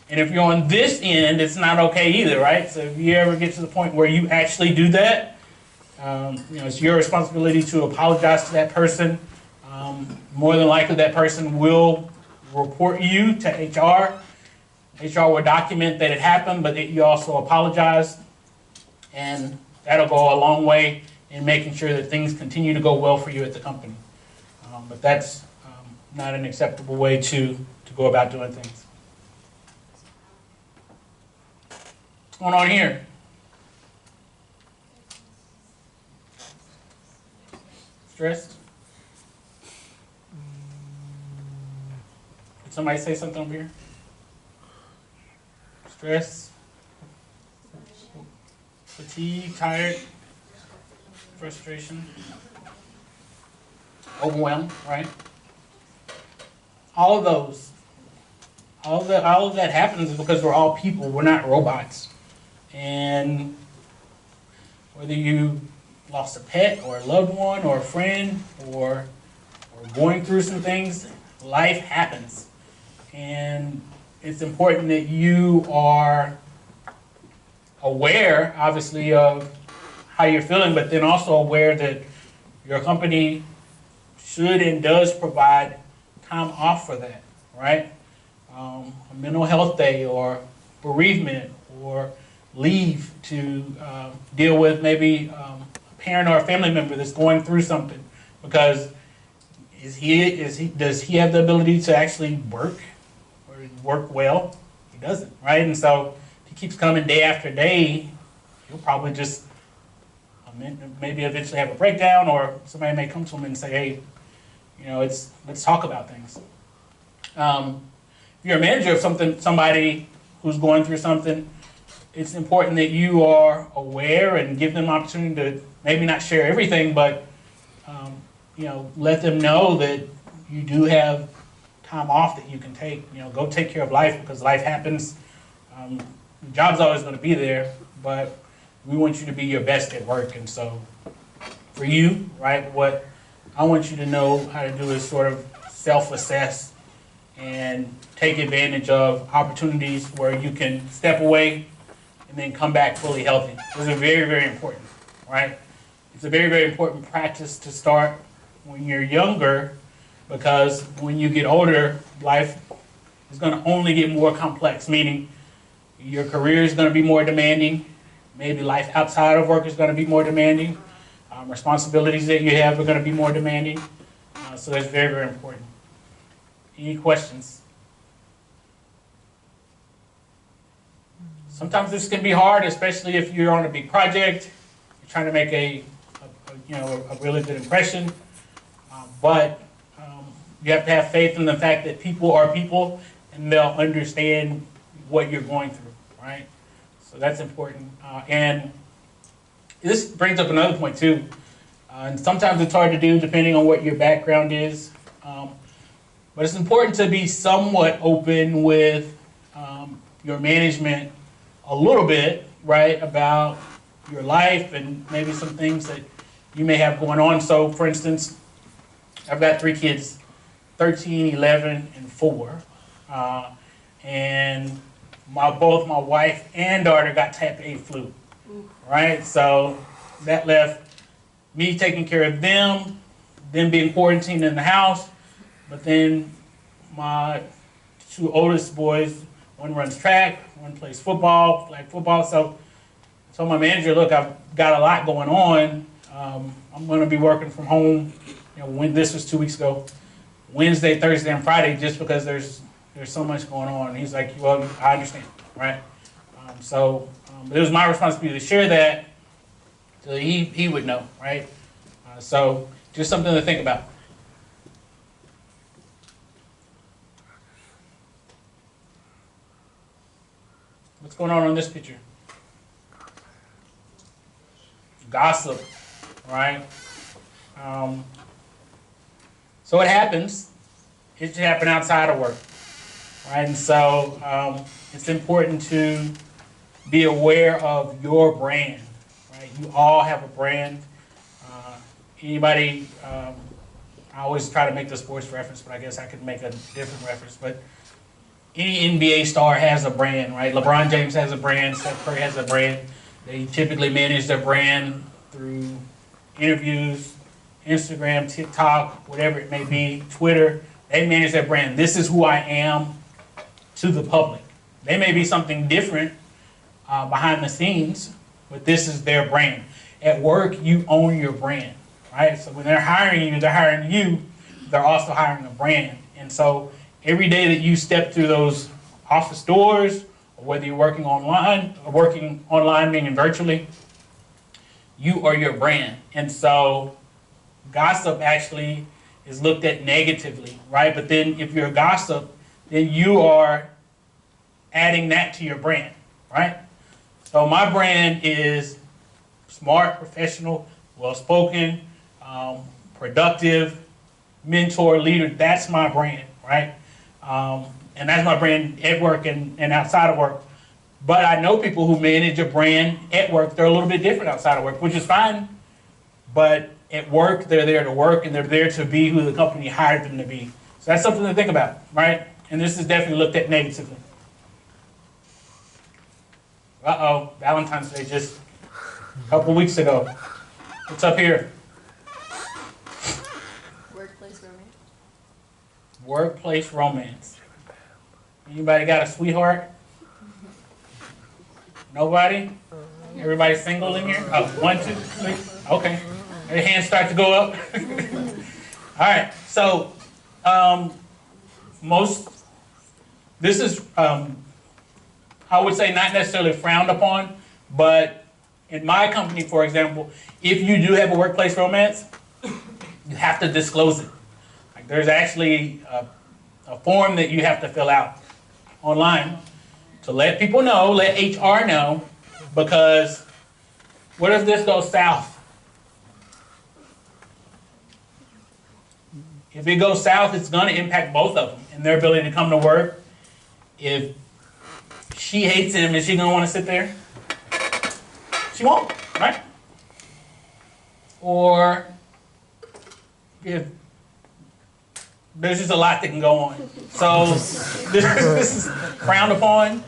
And if you're on this end, it's not okay either, right? So if you ever get to the point where you actually do that, it's your responsibility to apologize to that person. More than likely, that person will report you to HR. HR will document that it happened, but that you also apologized. And that'll go a long way in making sure that things continue to go well for you at the company. But that's not an acceptable way to go about doing things. What's going on here? Stressed? Did somebody say something over here? Stress? Fatigue, tired, frustration, overwhelmed, right? All of those, all of that happens because we're all people. We're not robots. And whether you lost a pet or a loved one or a friend or going through some things, life happens. And it's important that you are aware, obviously, of how you're feeling, but then also aware that your company should and does provide time off for that, right? A mental health day or bereavement or leave to deal with maybe a parent or a family member that's going through something. Because does he have the ability to actually work or work well? He doesn't, right? And so he keeps coming day after day, he'll probably just maybe eventually have a breakdown, or somebody may come to him and say, hey, let's talk about things. If you're a manager of somebody who's going through something, it's important that you are aware and give them opportunity to maybe not share everything, but let them know that you do have time off that you can take. Go take care of life, because life happens. The job's always going to be there, but we want you to be your best at work. And so for you, right, what I want you to know how to do is sort of self-assess and take advantage of opportunities where you can step away and then come back fully healthy. Those are very, very important, right? It's a very, very important practice to start when you're younger, because when you get older, life is going to only get more complex, meaning your career is going to be more demanding. Maybe life outside of work is going to be more demanding. Responsibilities that you have are going to be more demanding. So that's very, very important. Any questions? Sometimes this can be hard, especially if you're on a big project. You're trying to make a really good impression. But You have to have faith in the fact that people are people and they'll understand what you're going through, right? So that's important. And this brings up another point too. And sometimes it's hard to do depending on what your background is. But it's important to be somewhat open with your management a little bit, right, about your life and maybe some things that you may have going on. So for instance, I've got 3 kids, 13, 11, and 4. And both my wife and daughter got type A flu, right? So that left me taking care of them being quarantined in the house, but then my 2 oldest boys, one runs track, one plays football, flag football. So my manager, look, I've got a lot going on. I'm going to be working from home. When this was 2 weeks ago, Wednesday, Thursday, and Friday, just because there's so much going on. And he's like, well, I understand, right? But it was my responsibility to share that so he would know, right? So just something to think about. What's going on this picture? Gossip, right? So it happens. It should happen outside of work, right? And so it's important to be aware of your brand, right? You all have a brand. Anybody, I always try to make the sports reference, but I guess I could make a different reference. But any NBA star has a brand, right? LeBron James has a brand. Steph Curry has a brand. They typically manage their brand through interviews, Instagram, TikTok, whatever it may be, Twitter. They manage their brand. This is who I am to the public. They may be something different behind the scenes, but this is their brand. At work, you own your brand, right? So when they're hiring you, they're also hiring a brand. And so every day that you step through those office doors, or whether you're working online, meaning virtually, you are your brand. And so gossip actually is looked at negatively, right? But then if you're a gossip, then you are adding that to your brand, right? So my brand is smart, professional, well-spoken, productive, mentor, leader. That's my brand, right? And that's my brand at work and outside of work. But I know people who manage a brand at work. They're a little bit different outside of work, which is fine. But at work, they're there to work, and they're there to be who the company hired them to be. So that's something to think about, right? And this is definitely looked at negatively. Uh-oh, Valentine's Day just a couple weeks ago. What's up here? Workplace romance. Workplace romance. Anybody got a sweetheart? Nobody? Everybody single in here? Oh, 1, 2, 3. Okay. Your hands start to go up. All right. So, this is, I would say, not necessarily frowned upon, but in my company, for example, if you do have a workplace romance, you have to disclose it. Like, there's actually a form that you have to fill out online to let people know, let HR know, because what if this goes south? If it goes south, it's going to impact both of them and their ability to come to work. If she hates him, is she going to want to sit there? She won't, right? Or if there's just a lot that can go on. So this is frowned upon,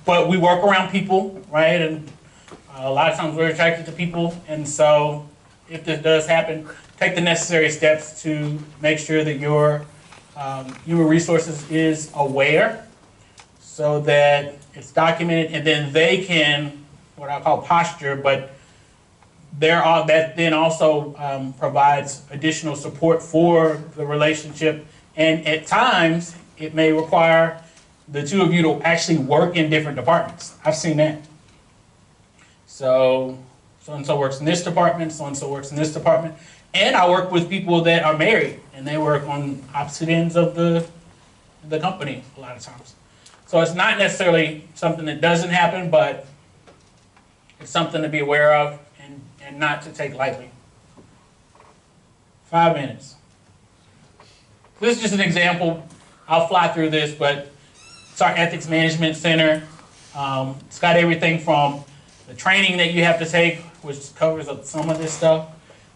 but we work around people, right? And a lot of times we're attracted to people, and so if this does happen, take the necessary steps to make sure that your human resources is aware, so that it's documented, and then they can, what I call posture, but that then also provides additional support for the relationship. And at times, it may require the two of you to actually work in different departments. I've seen that. So and-so works in this department, so-and-so works in this department. And I work with people that are married, and they work on opposite ends of the company a lot of times. So it's not necessarily something that doesn't happen, but it's something to be aware of and not to take lightly. 5 minutes. This is just an example. I'll fly through this, but it's our ethics management center. It's got everything from the training that you have to take, which covers some of this stuff,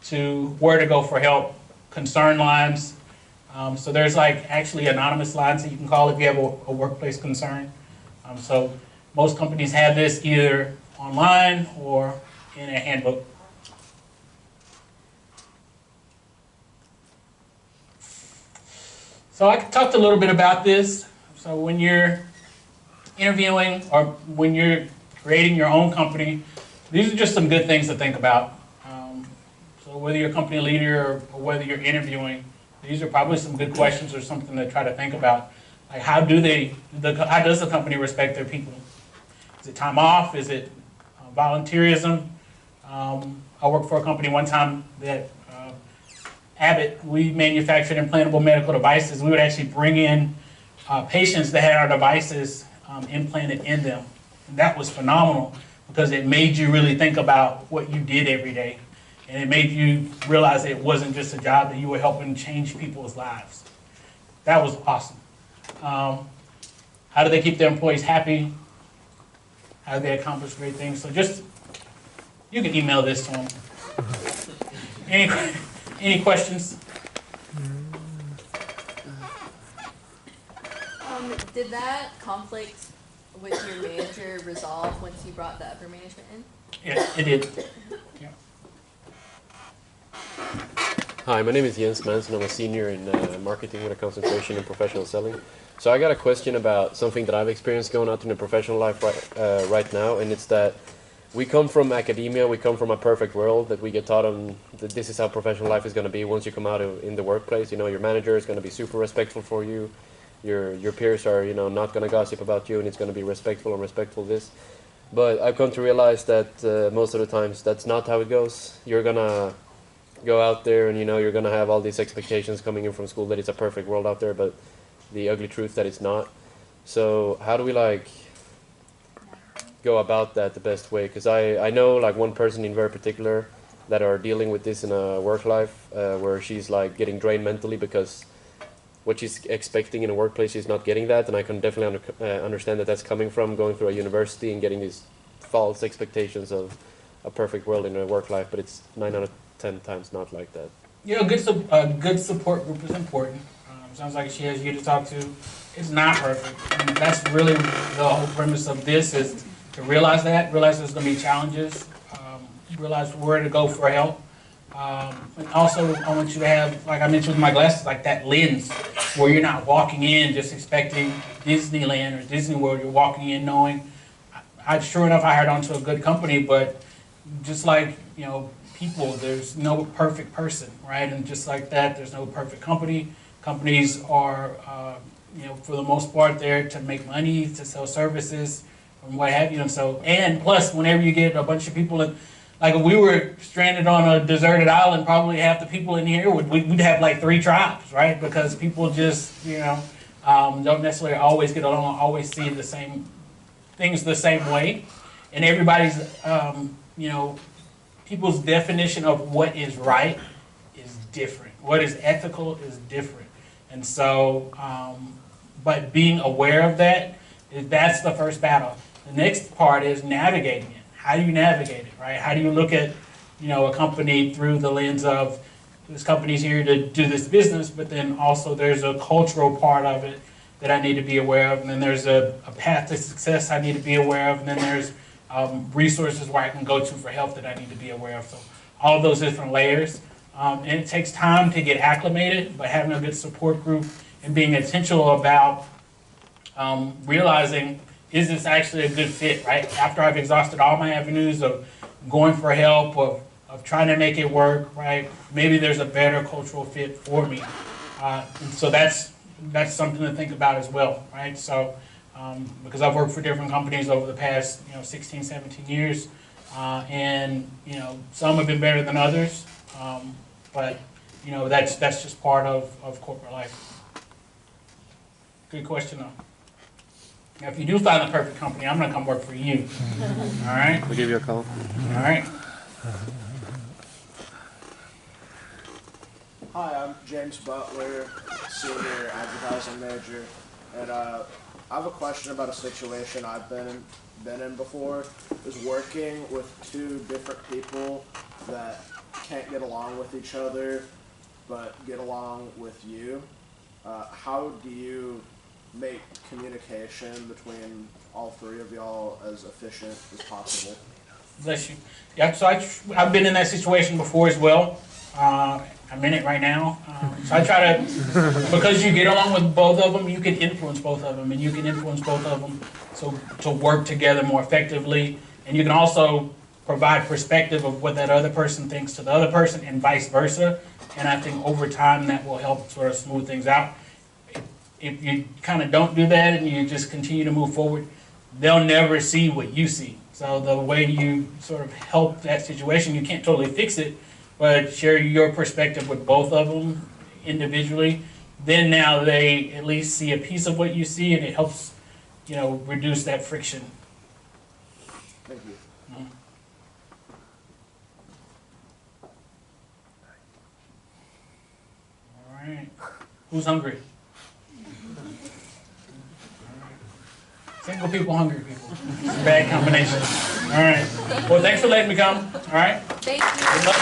to where to go for help, concern lines. So there's like actually anonymous lines that you can call if you have a workplace concern. So most companies have this either online or in a handbook. So I talked a little bit about this. So when you're interviewing or when you're creating your own company, these are just some good things to think about. So whether you're a company leader or whether you're interviewing, these are probably some good questions or something to try to think about. Like how does the company respect their people? Is it time off? Is it volunteerism? I worked for a company one time that Abbott, we manufactured implantable medical devices. We would actually bring in patients that had our devices implanted in them. And that was phenomenal because it made you really think about what you did every day. And it made you realize it wasn't just a job, that you were helping change people's lives. That was awesome. How do they keep their employees happy? How do they accomplish great things? So just, you can email this to them. Any questions? Did that conflict with your manager resolve once you brought the upper management in? Yeah, it did. Yeah. Hi, my name is Jens Manson. I'm a senior in marketing with a concentration in professional selling. So I got a question about something that I've experienced going out in the professional life right now, and it's that we come from academia, we come from a perfect world that we get taught on that this is how professional life is going to be once you come out in the workplace. You know, your manager is going to be super respectful for you. Your peers are, you know, not going to gossip about you, and it's going to be respectful and respectful this. But I've come to realize that most of the times that's not how it goes. You're going to go out there and, you know, you're going to have all these expectations coming in from school that it's a perfect world out there, but the ugly truth that it's not. So how do we like go about that the best way? Because I know like one person in very particular that are dealing with this in a work life where she's like getting drained mentally because what she's expecting in a workplace she's not getting that, and I can definitely understand that that's coming from going through a university and getting these false expectations of a perfect world in a work life, but it's 9 out of 10 times not like that. You know, a good support group is important. Sounds like she has you to talk to. It's not perfect. And that's really the whole premise of this, is to realize realize there's going to be challenges, realize where to go for help. And also, I want you to have, like I mentioned with my glasses, like that lens where you're not walking in just expecting Disneyland or Disney World. You're walking in knowing, sure enough, I hired onto a good company, but just like, you know, people, there's no perfect person, right? And just like that, there's no perfect company. Companies are, you know, for the most part, there to make money, to sell services, and what have you. And so, and plus, whenever you get a bunch of people in, like if we were stranded on a deserted island, probably half the people in here we'd have like 3 tribes, right? Because people just, you know, don't necessarily always get along, always see the same things the same way, and everybody's, you know, people's definition of what is right is different. What is ethical is different, and so, but being aware of that, that's the first battle. The next part is navigating it. How do you navigate it, right? How do you look at, you know, a company through the lens of this company's here to do this business, but then also there's a cultural part of it that I need to be aware of, and then there's a path to success I need to be aware of, and then there's resources where I can go to for help that I need to be aware of. So all of those different layers. And it takes time to get acclimated, but having a good support group and being intentional about realizing, is this actually a good fit, right? After I've exhausted all my avenues of going for help, of trying to make it work, right? Maybe there's a better cultural fit for me. And so that's something to think about as well, right? So, because I've worked for different companies over the past, 16, 17 years, and, some have been better than others. but, you know, that's just part of corporate life. Good question, though. Now, if you do find the perfect company, I'm gonna come work for you. All right? We'll give you a call. All right? Hi, I'm James Butler, Senior Advertising Manager, and I have a question about a situation I've been in before. Is working with two different people that can't get along with each other, but get along with you. How do you make communication between all three of y'all as efficient as possible? Bless you. Yeah, so I've been in that situation before as well. I'm in it right now. So I try to, because you get along with both of them, you can influence both of them, and you can influence both of them so to work together more effectively. And you can also provide perspective of what that other person thinks to the other person and vice versa. And I think over time that will help sort of smooth things out. If you kind of don't do that and you just continue to move forward, they'll never see what you see. So the way you sort of help that situation, you can't totally fix it, but share your perspective with both of them individually. Then now they at least see a piece of what you see, and it helps, you know, reduce that friction. Thank you. All right. Who's hungry? Single people, hungry people. It's a bad combination. All right. Well, thanks for letting me come. All right. Thank you. Good luck.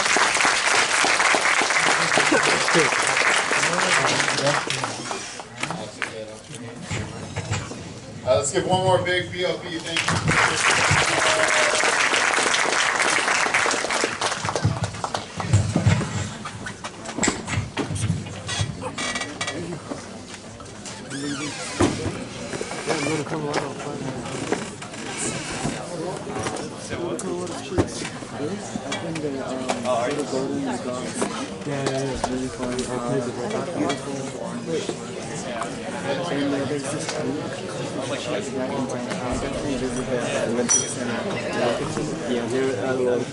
Let's give one more big BLP thank you. Yeah, there are a lot of